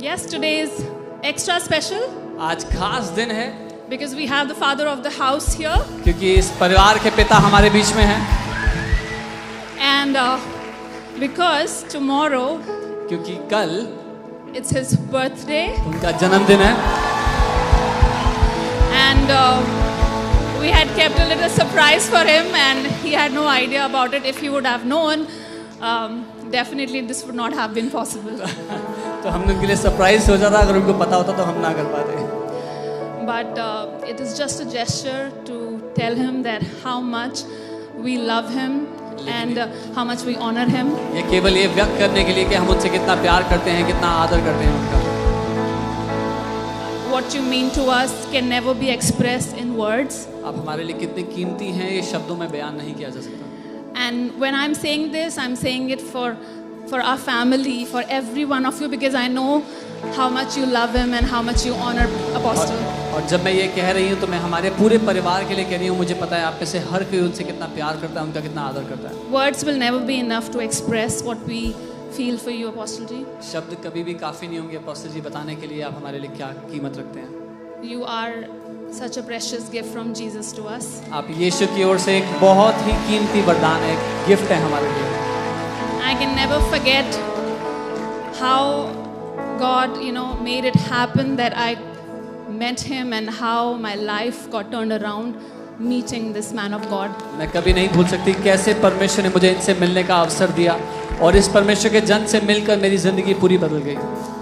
Yes, today is extra special आज खास दिन है because we have the father of the house here, क्योंकि इस परिवार के पिता हमारे बीच में हैं, and because tomorrow क्योंकि कल it's his birthday, उनका जन्मदिन है and we had kept a little surprise for him, and he had no idea about it. If he would have known, definitely this would not have been possible. तो हमने उनके लिए surprise सोचा था, अगर उनको पता होता तो हम ना कर पाते। But it is just a gesture to tell him that how much we love him and how much we honor him. ये केवल ये व्यक्त करने के लिए कि हम उनसे कितना प्यार करते हैं, कितना आदर करते हैं उनका। What you mean to us can never be expressed in words. आप हमारे लिए कितने कीमती हैं, ये शब्दों में बयान नहीं किया जा सकता। And when I'm saying this, I'm saying it for our family, for every one of you, because I know how much you love him and how much you honor Apostle. और जब मैं ये कह रही हूँ तो मैं हमारे पूरे परिवार के लिए कह रही हूँ। मुझे पता है आप में से हर कोई उनसे कितना प्यार करता है, उनका कितना आदर करता है। Words will never be enough to express what we feel for you, Apostle ji. शब्द कभी भी काफ़ी नहीं होंगे अपोस्टल जी बताने के लिए आप हमारे लिए क्या कीमत रखते हैं। You are such a precious gift from Jesus to us. आप यीशु की ओर से एक बहुत ही कीमती वरदान है, एक गिफ्ट है हमारे लिए। I can never forget how God, made it happen that I met him and how my life got turned around meeting this man of God. मैं कभी नहीं भूल सकती कैसे परमेश्वर ने मुझे इनसे मिलने का अवसर दिया और इस परमेश्वर के जन से मिलकर मेरी जिंदगी पूरी बदल गई।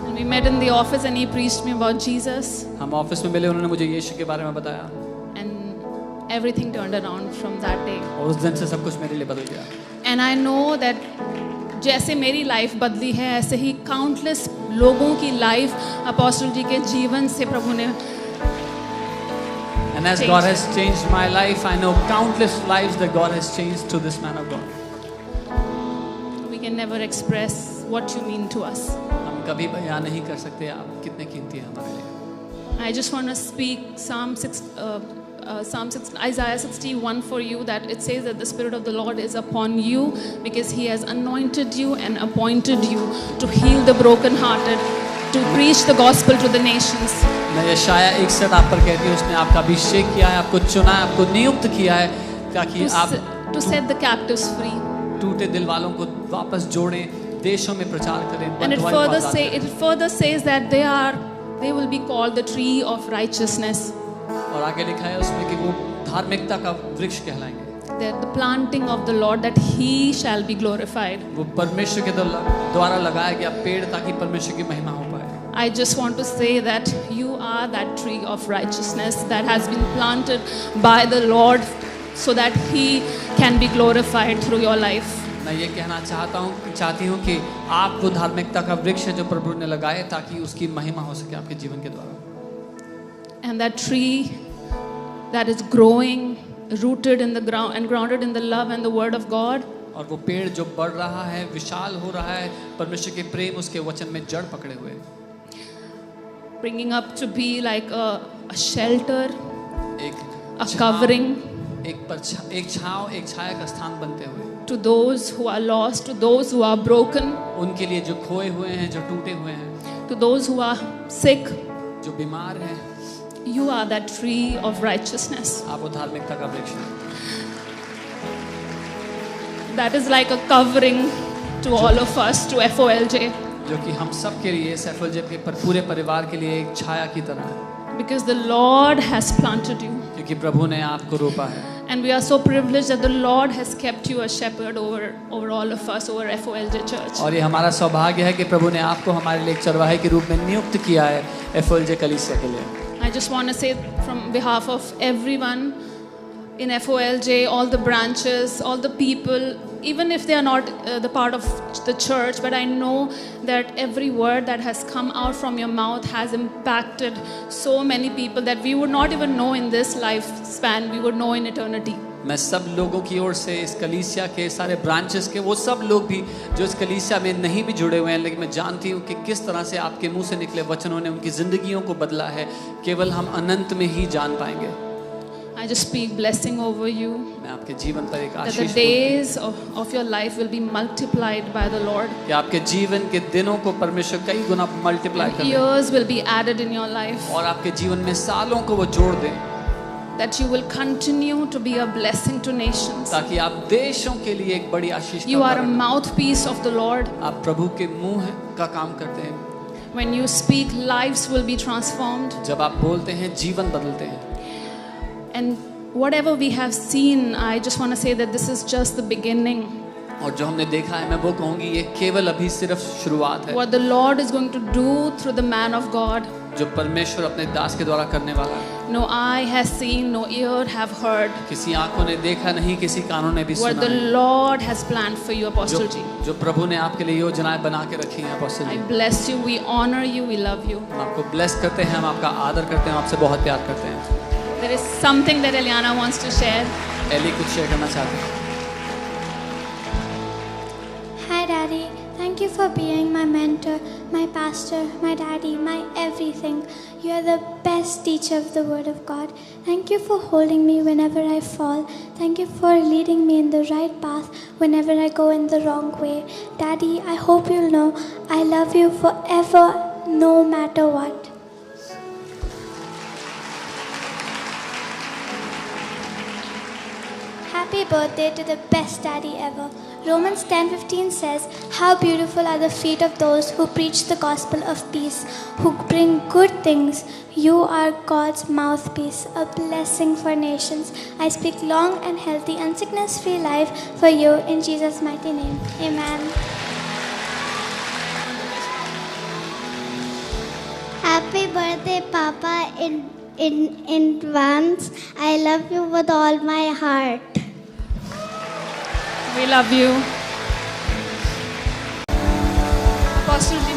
And we met in the office and he preached me about Jesus. हम ऑफिस में मिले, उन्होंने मुझे यीशु के बारे में बताया And everything turned around from that day. और उस दिन से सब कुछ मेरे लिए बदल गया। And I know that जैसे मेरी लाइफ बदली है, ऐसे ही काउंटलेस लोगों की लाइफ अपोस्टल जी के जीवन से प्रभु ने And as God has changed my life, I know countless lives that God has changed to this man of God. We can never express what you mean to us. हम कभी बयान नहीं कर सकते आप कितने कीमती हैं हमारे लिए। I just want to speak Isaiah 61 for you, that it says that the Spirit of the Lord is upon you because He has anointed you and appointed you to heal the brokenhearted, to preach the gospel to the nations. मैं यशाया 61 आप पर कहती हूँ, उसने आपका अभिषेक किया है, आपको चुना है, आपको नियुक्त किया है ताकि आप to set the captives free. टूटे दिल वालों को वापस जोड़ें, देशों में प्रचार करें। And it further says that they will be called the tree of righteousness. और आगे लिखा है उसमें कि वो धार्मिकता का वृक्ष कहलाएंगे। That the planting of the Lord, that He shall be glorified. वो परमेश्वर के द्वारा लगाया गया पेड़ ताकि परमेश्वर की महिमा हो पाए। I just want to say that you are that tree of righteousness that has been planted by the Lord so that He can be glorified through your life. मैं ये कहना चाहती हूँ कि आप वो धार्मिकता का वृक्ष है जो प्रभु ने लगाए ताकि उसकी महिमा हो सके आपके जीवन के द्वारा। And that tree that is growing, rooted in the ground and grounded in the love and the word of God. और वो पेड़ जो बढ़ रहा है, विशाल हो रहा है, परमेश्वर के प्रेम उसके वचन में जड़ पकड़े हुए, bringing up to be like a shelter, a छाँव, covering, एक छाँव, एक छाया का स्थान बनते हुए, to those who are lost, to those who are broken, उनके लिए जो खोए हुए हैं, जो टूटे हुए हैं, to those who are sick. जो बीमार हैं। You are that tree of righteousness. आप वो धार्मिकता का वृक्ष हैं। That is like a covering to all of us, to FOLJ. जो कि हम सब के लिए FOLJ के पूरे परिवार के लिए एक छाया की तरह है। Because the Lord has planted you. क्योंकि प्रभु ने आपको रोपा है। And we are so privileged that the Lord has kept you a shepherd over all of us, over FOLJ Church. और ये हमारा सौभाग्य है कि प्रभु ने आपको हमारे लिए एक चरवाहे के रूप में नियुक्त किया है FOLJ कलीसिया के लिए। I just want to say from behalf of everyone in FOLJ, all the branches, all the people, even if they are not the part of the church, but I know that every word that has come out from your mouth has impacted so many people that we would not even know in this lifespan, we would know in eternity. मैं सब लोगों की ओर से इस कलीसिया के सारे branches के वो सब लोग भी जो इस कलीसिया में नहीं भी जुड़े हुए हैं, लेकिन मैं जानती हूँ कि किस तरह से आपके मुंह से निकले वचनों ने उनकी जिंदगियों को बदला है, केवल हम अनंत में ही जान पाएंगे। I just speak blessing over you. मैं आपके जीवन पर एक That the Ashish days of your life will be multiplied by the Lord. कि आपके जीवन के दिनों को परमेश्वर कई गुना मल्टीप्लाई कर दे Years will be added in your life. और आपके जीवन में सालों को वो जोड़ दे, That you will continue to be a blessing to nations. ताकि आप देशों के लिए एक बड़ी आशीष You का are a कारण mouthpiece of the Lord. बने। आप प्रभु के मुंह का काम करते हैं। When you speak, lives will be transformed. जब आप बोलते हैं जीवन बदलते हैं। And whatever we have seen, I just want to say that this is just the beginning. और जो हमने देखा है मैं वो कहूँगी ये केवल अभी सिर्फ शुरुआत है, What the Lord is going to do through the man of God. जो परमेश्वर अपने दास के द्वारा करने वाला है। No eye has seen, no ear have heard. किसी आंखों ने देखा नहीं, किसी कानों ने भी What सुना the नहीं। Lord has planned for you, Apostle G. जो प्रभु ने आपके लिए योजनाएं बना के रखी हैं apostle I ji. bless you, we honor you, we love you. हम आपको ब्लेस करते हैं, हम आपका आदर करते हैं, हम आपसे बहुत प्यार करते हैं। There is something that Eliana wants to share. Ellie कुछ शेयर करना चाहते हैं। Hi, Daddy. Thank you for being my mentor, my pastor, my daddy, my everything. You are the best teacher of the Word of God. Thank you for holding me whenever I fall. Thank you for leading me in the right path whenever I go in the wrong way. Daddy, I hope you'll know I love you forever, no matter what. Happy birthday to the best daddy ever. Romans 10:15 says, "How beautiful are the feet of those who preach the gospel of peace, who bring good things. You are God's mouthpiece, a blessing for nations. I speak long and healthy and sickness-free life for you in Jesus' mighty name. Amen." Happy birthday, Papa, in advance. I love you with all my heart. We love you. Apostle G,